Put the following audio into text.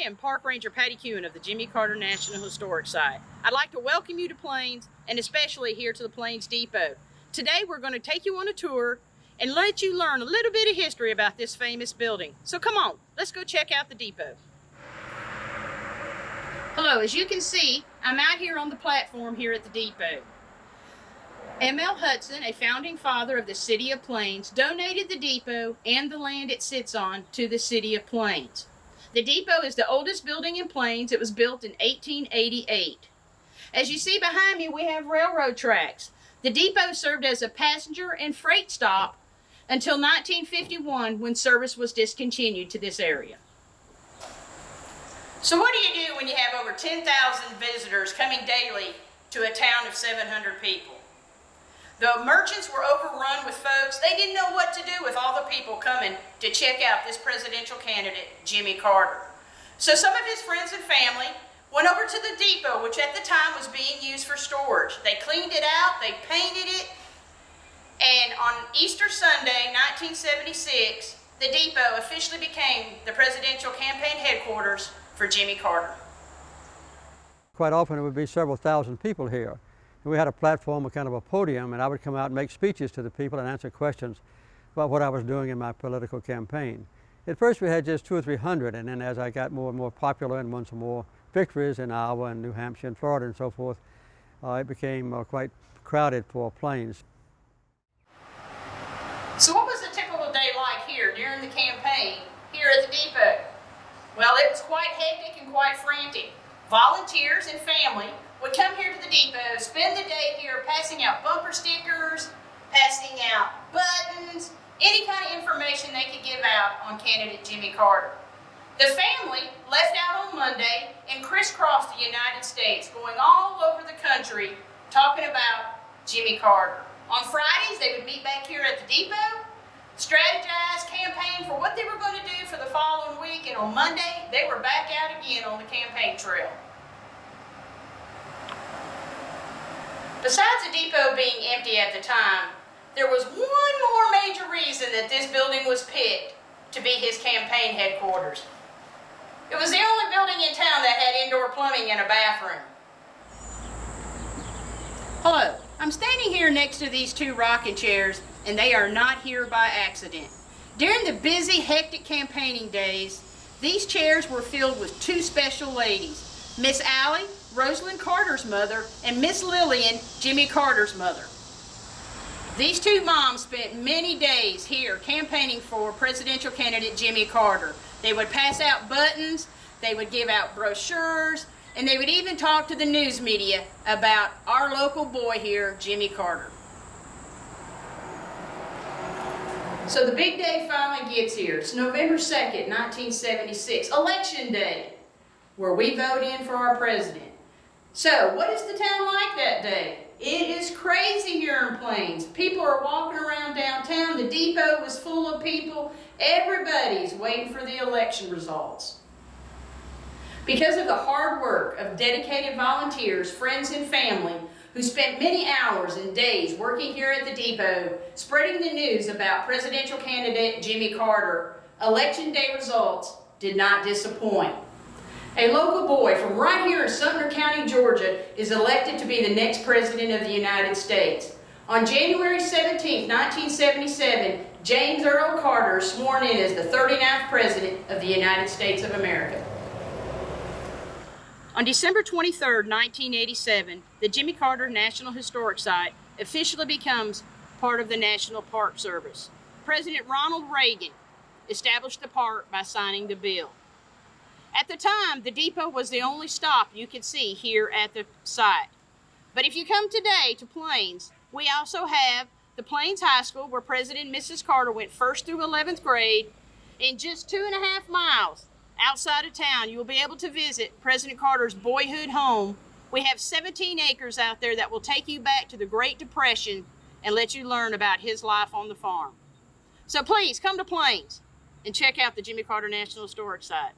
am Park Ranger Patty Kuehn of the Jimmy Carter National Historic Site. I'd like to welcome you to Plains, and especially here to the Plains Depot. Today we're going to take you on a tour and let you learn a little bit of history about this famous building. So come on, let's go check out the depot. Hello, as you can see, I'm out here on the platform here at the depot. M.L. Hudson, a founding father of the City of Plains, donated the depot and the land it sits on to the City of Plains. The depot is the oldest building in Plains. It was built in 1888. As you see behind me, we have railroad tracks. The depot served as a passenger and freight stop until 1951, when service was discontinued to this area. So what do you do when you have over 10,000 visitors coming daily to a town of 700 people? The merchants were overrun with folks. They didn't know what to do with all the people coming to check out this presidential candidate, Jimmy Carter. So some of his friends and family went over to the depot, which at the time was being used for storage. They cleaned it out, they painted it, and on Easter Sunday, 1976, the depot officially became the presidential campaign headquarters for Jimmy Carter. Quite often it would be several thousand people here. We had a platform, a kind of a podium, and I would come out and make speeches to the people and answer questions about what I was doing in my political campaign. At first we had just 200 or 300, and then as I got more and more popular and won some more victories in Iowa and New Hampshire and Florida and so forth, it became quite crowded for Plains. So what was a typical day like here during the campaign here at the depot? Well, it was quite hectic and quite frantic. Volunteers and family would come here to the depot, spend the day here passing out bumper stickers, passing out buttons, any kind of information they could give out on candidate Jimmy Carter. The family left out on Monday and crisscrossed the United States, going all over the country talking about Jimmy Carter. On Fridays, they would meet back here at the depot, strategize, campaign for what they were going to do for the following week, and on Monday, they were back out again on the campaign trail. Besides the depot being empty at the time, there was one more major reason that this building was picked to be his campaign headquarters. It was the only building in town that had indoor plumbing and a bathroom. Hello, I'm standing here next to these two rocking chairs, and they are not here by accident. During the busy, hectic campaigning days, these chairs were filled with two special ladies, Miss Allie, Rosalind Carter's mother, and Miss Lillian, Jimmy Carter's mother. These two moms spent many days here campaigning for presidential candidate Jimmy Carter. They would pass out buttons, they would give out brochures, and they would even talk to the news media about our local boy here, Jimmy Carter. So the big day finally gets here. It's November 2nd, 1976, Election Day, where we vote in for our president. So what is the town like that day? It is crazy here in Plains. People are walking around downtown. The depot was full of people. Everybody's waiting for the election results. Because of the hard work of dedicated volunteers, friends, and family who spent many hours and days working here at the depot, spreading the news about presidential candidate Jimmy Carter, Election Day results did not disappoint. A local boy from right here in Sumner County, Georgia, is elected to be the next president of the United States. On January 17, 1977, James Earl Carter is sworn in as the 39th president of the United States of America. On December 23, 1987, the Jimmy Carter National Historic Site officially becomes part of the National Park Service. President Ronald Reagan established the park by signing the bill. At the time, the depot was the only stop you could see here at the site. But if you come today to Plains, we also have the Plains High School, where President and Mrs. Carter went 1st through 11th grade. In just 2.5 miles outside of town, you will be able to visit President Carter's boyhood home. We have 17 acres out there that will take you back to the Great Depression and let you learn about his life on the farm. So please come to Plains and check out the Jimmy Carter National Historic Site.